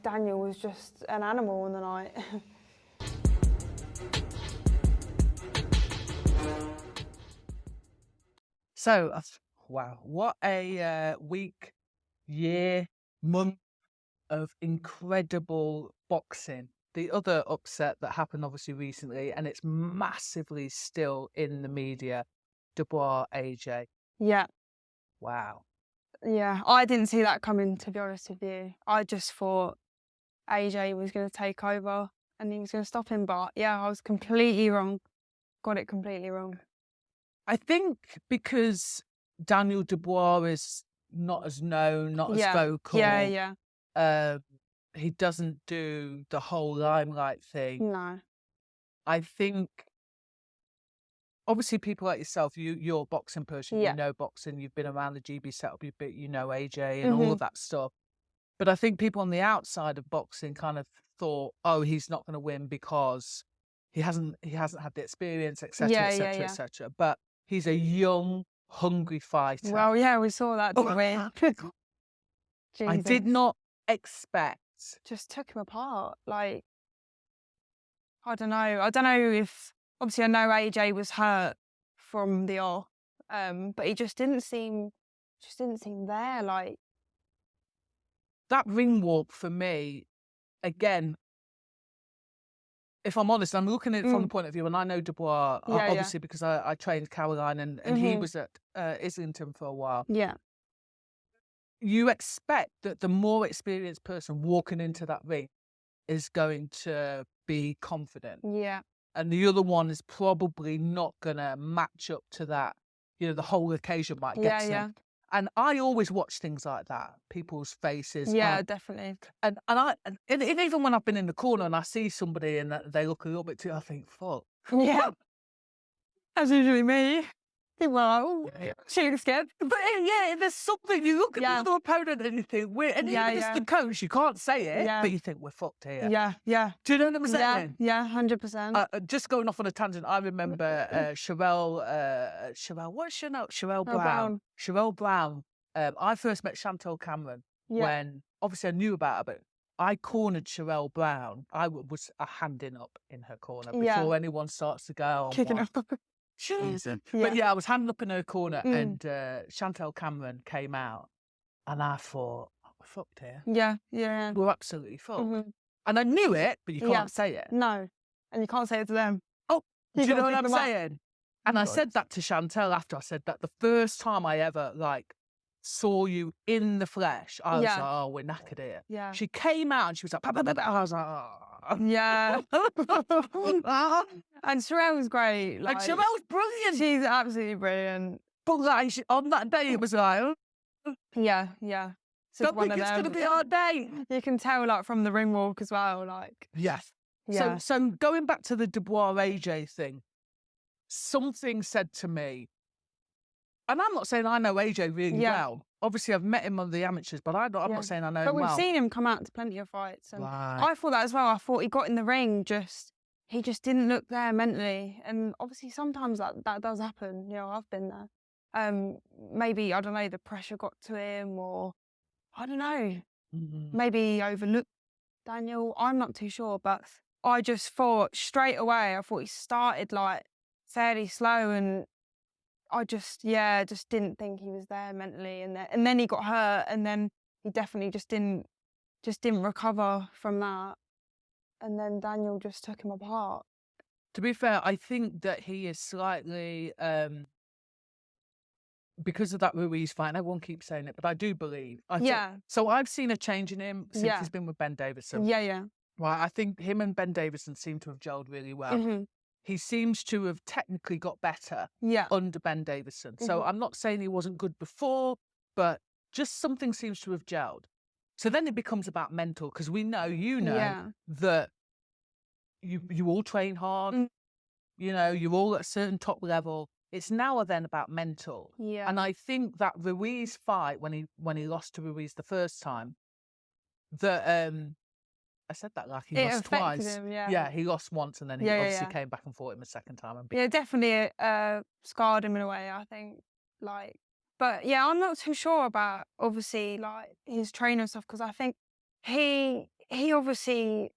Daniel was just an animal on the night. So, wow, what a week, year, month of incredible boxing. The other upset that happened obviously recently, and it's massively still in the media, Dubois, AJ. Yeah. Wow. Yeah, I didn't see that coming, to be honest with you. I just thought AJ was going to take over and he was going to stop him. But yeah, I was completely wrong. Got it completely wrong. I think because Daniel Dubois is not as known, not as vocal. Yeah. He doesn't do the whole limelight thing. No. I think, obviously, people like yourself, you're a boxing person, you know boxing, you've been around the GB setup, you know AJ and all of that stuff. But I think people on the outside of boxing kind of thought, oh, he's not going to win because he hasn't had the experience, etc., etc., etc. But he's a young, hungry fighter. Well, yeah, we saw that, didn't we? I did not expect. Just took him apart. Like, I don't know if, obviously I know AJ was hurt from the off, but he just didn't seem there. Like, that ring walk for me, again, if I'm honest, I'm looking at it from the point of view, and I know Dubois, obviously, because I trained Caroline and he was at Islington for a while. Yeah. You expect that the more experienced person walking into that ring is going to be confident. Yeah. And the other one is probably not going to match up to that. You know, the whole occasion might get to them. And I always watch things like that, people's faces. Yeah, definitely. And even when I've been in the corner and I see somebody and they look a little bit too, I think, fuck. Yeah. That's usually me. Well, she looks scared. But yeah, there's something, you look at the other opponent and you think, and even if it's the coach, you can't say it, but you think, we're fucked here. Yeah. Do you know what I'm saying? Yeah, 100%. Just going off on a tangent, I remember Sherelle Brown. Sherelle Brown. I first met Chantal Cameron when, obviously I knew about her, but I cornered Sherelle Brown. I was a handing up in her corner before anyone starts to go, kicking up. But yeah, I was handing up in her corner and Chantal Cameron came out and I thought, we're fucked here. Yeah. We're absolutely fucked. And I knew it, but you can't say it. No. And you can't say it to them. Oh, do you know what I'm saying? And I said that to Chantal after. I said that the first time I ever saw you in the flesh, I was like, oh, we're knackered here. Yeah. She came out and she was like, I was like, oh. Yeah. And Sherelle was great. Like, Sherelle's brilliant. She's absolutely brilliant. But on that day, it was like, Yeah. Don't think it's going to be our day. You can tell, from the ring walk as well, Yes. Yeah. So going back to the Dubois AJ thing, something said to me, and I'm not saying I know AJ really well. Obviously, I've met him on the amateurs, but I'm not saying I know him well. But we've seen him come out to plenty of fights. And right. I thought that as well. I thought he got in the ring, he just didn't look there mentally. And obviously, sometimes that does happen. You know, I've been there. Maybe, I don't know, the pressure got to him, or I don't know. Maybe he overlooked Daniel. I'm not too sure, but I just thought straight away, he started fairly slow, and I just didn't think he was there mentally, and then he got hurt, and then he definitely just didn't recover from that, and then Daniel just took him apart. To be fair, I think that he is slightly because of that Ruiz fight. And everyone keeps saying it, but I do believe. So I've seen a change in him since he's been with Ben Davison. Yeah. Right, I think him and Ben Davison seem to have gelled really well. He seems to have technically got better under Ben Davison. So I'm not saying he wasn't good before, but just something seems to have gelled. So then it becomes about mental, because we know, that you all train hard. You know, you're all at a certain top level. It's now or then about mental. Yeah. And I think that Ruiz fight, when he lost to Ruiz the first time, that I said that like he lost twice. Him, he lost once, and then he obviously came back and fought him a second time. And definitely scarred him in a way, I think. But yeah, I'm not too sure about obviously his trainer stuff, because I think he obviously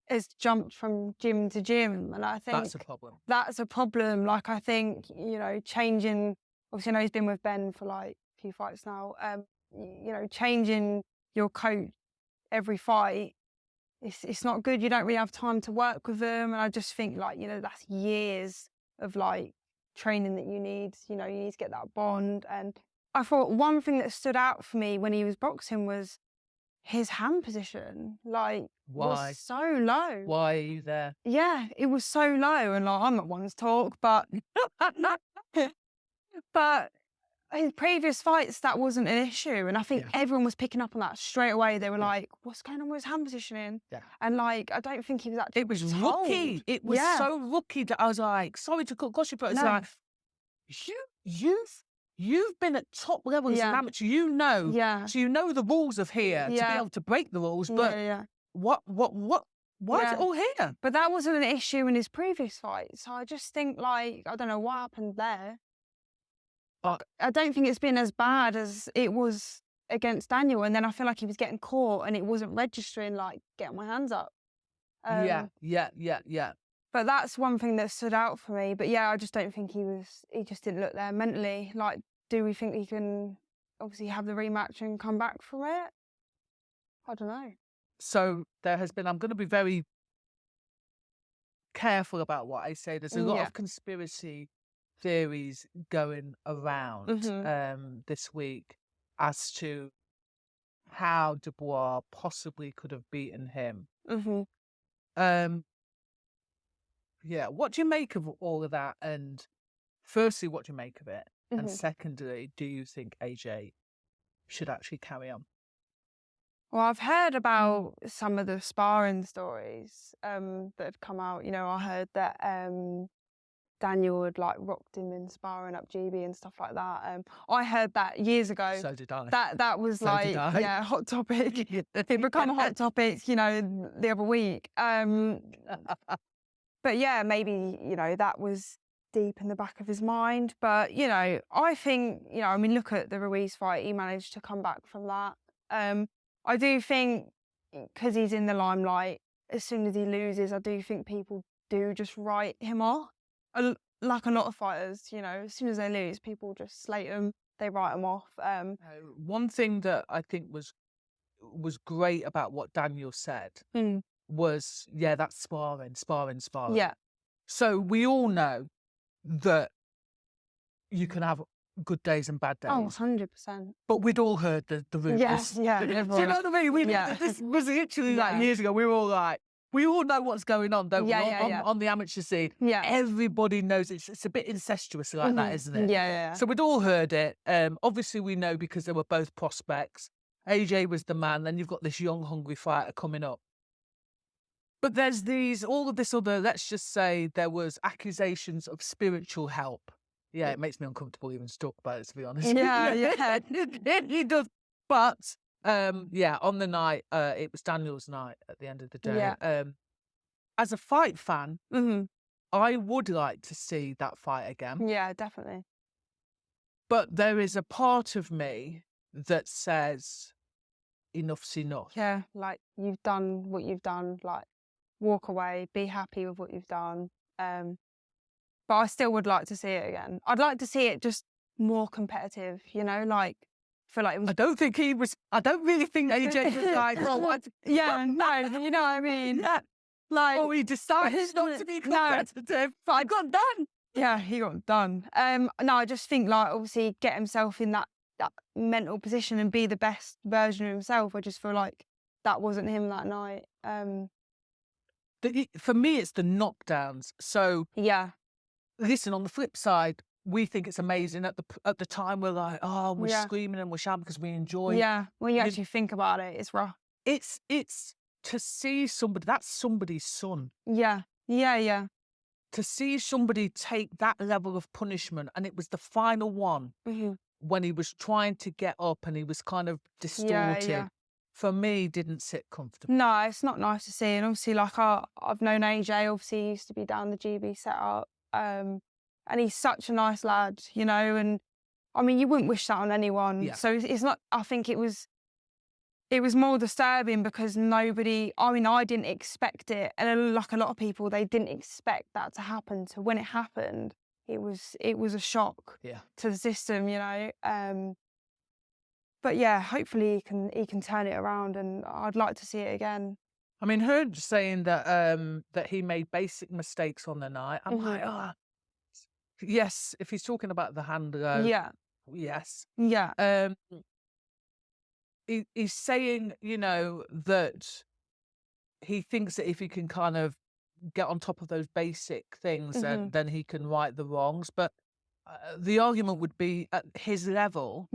has jumped from gym to gym, and I think that's a problem. That's a problem. Like, I think, changing. Obviously, I know he's been with Ben for like a few fights now. Changing your coach every fight, it's not good. You don't really have time to work with them, and I just think like that's years of like training that you need. You need to get that bond. And I thought one thing that stood out for me when he was boxing was his hand position, like, was so low. Why are you there? Yeah, it was so low, and like, I'm not one to talk, but but his previous fights, that wasn't an issue, and I think everyone was picking up on that straight away. They were like, "What's going on with his hand positioning?" Yeah. And like, I don't think he was actually. It was told. rookie. It was so rookie that I was like, sorry to cut gossip, but it's like, you've been at top level as an amateur. So you know the rules of here to be able to break the rules. But why is it all here? But that wasn't an issue in his previous fight. So I just think like, I don't know what happened there. I don't think it's been as bad as it was against Daniel. And then I feel like he was getting caught and it wasn't registering, like getting my hands up. Yeah. But that's one thing that stood out for me. But yeah, I just don't think he just didn't look there mentally. Like, do we think he can obviously have the rematch and come back from it? I don't know. So there has been, I'm going to be very careful about what I say. There's a lot of conspiracy theories going around this week as to how Dubois possibly could have beaten him. What do you make of all of that? And firstly, what do you make of it? And secondly, do you think AJ should actually carry on? Well, I've heard about some of the sparring stories that have come out. I heard that Daniel had like rocked him in sparring up GB and stuff like that. I heard that years ago. So did I. That was hot topic. It became a hot topic, the other week. But yeah, maybe that was deep in the back of his mind. But I think look at the Ruiz fight. He managed to come back from that. I do think because he's in the limelight, as soon as he loses, I do think people do just write him off. Like a lot of fighters, as soon as they lose, people just slate them. They write them off. One thing that I think was great about what Daniel said was, that's sparring. Yeah. So we all know that you can have good days and bad days. Oh, 100%. But we'd all heard the rumours. Yes, yeah. Do you know what I mean? This was literally like years ago. We were all like, we all know what's going on, don't we? On the amateur scene. Yeah. Everybody knows it's a bit incestuous like that, isn't it? Yeah. So we'd all heard it. Obviously, we know because they were both prospects. AJ was the man. Then you've got this young, hungry fighter coming up. But there's all of this other, let's just say there was accusations of spiritual help. Yeah, it makes me uncomfortable even to talk about it, to be honest. Yeah. It does. But, on the night, it was Daniel's night at the end of the day. Yeah. As a fight fan, I would like to see that fight again. Yeah, definitely. But there is a part of me that says enough's enough. Yeah, like you've done what you've done, like walk away, be happy with what you've done. But I still would like to see it again. I'd like to see it just more competitive, like feel like it was. I don't really think AJ was like, yeah, no, you know what I mean? Yeah. Like, he decided not to be competitive, but I got done. Yeah, he got done. No, I just think like obviously get himself in that mental position and be the best version of himself. I just feel like that wasn't him that night. For me, it's the knockdowns. So yeah. Listen, on the flip side, we think it's amazing. At the time, we're like, oh, we're screaming and we're shouting because we enjoy. Yeah, when you actually think about it, it's rough. It's to see somebody, that's somebody's son. Yeah. To see somebody take that level of punishment, and it was the final one when he was trying to get up and he was kind of distorted. Yeah. For me, didn't sit comfortable. No, it's not nice to see. And obviously, like I've known AJ. Obviously, he used to be down the GB setup. And he's such a nice lad, and I mean, you wouldn't wish that on anyone. Yeah. So it's not, I think it was it was more disturbing because nobody, I mean, I didn't expect it. And like a lot of people, they didn't expect that to happen. So when it happened, it was a shock to the system, you know. But yeah, hopefully he can turn it around, and I'd like to see it again. I mean, her saying that that he made basic mistakes on the night. I'm like, oh, yes. If he's talking about the handler, yes, he's saying, you know, that he thinks that if he can kind of get on top of those basic things, then he can right the wrongs. But the argument would be at his level,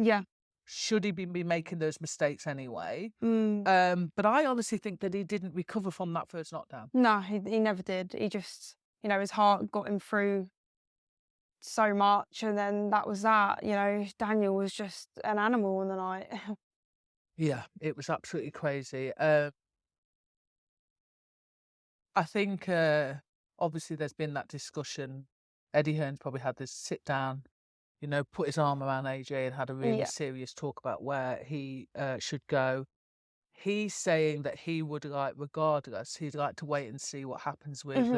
should he be making those mistakes anyway? But I honestly think that he didn't recover from that first knockdown. No, he never did. He just, you know, his heart got him through so much, and then that was that. You know, Daniel was just an animal on the night. Yeah, it was absolutely crazy. I think obviously there's been that discussion. Eddie Hearn's probably had this sit down, you know, put his arm around AJ and had a really serious talk about where he should go. He's saying that he would like, regardless, he'd like to wait and see what happens with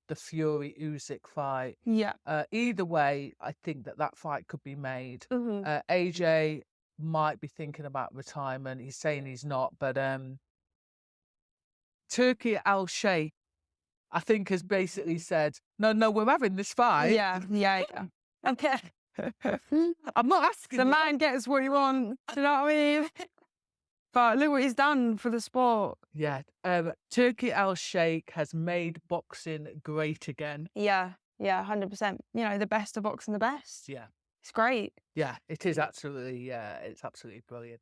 the Fury Usyk fight. Either way, I think that fight could be made. AJ might be thinking about retirement. He's saying he's not, but Turkey Al Sheikh, I think, has basically said, no, we're having this fight. Yeah. Okay. I'm not asking. The man gets what he wants. Do you know what I mean? But look what he's done for the sport. Yeah. Turkey Al Sheikh has made boxing great again. Yeah, 100%. You know, the best of boxing, the best. Yeah. It's great. Yeah, it is absolutely, it's absolutely brilliant.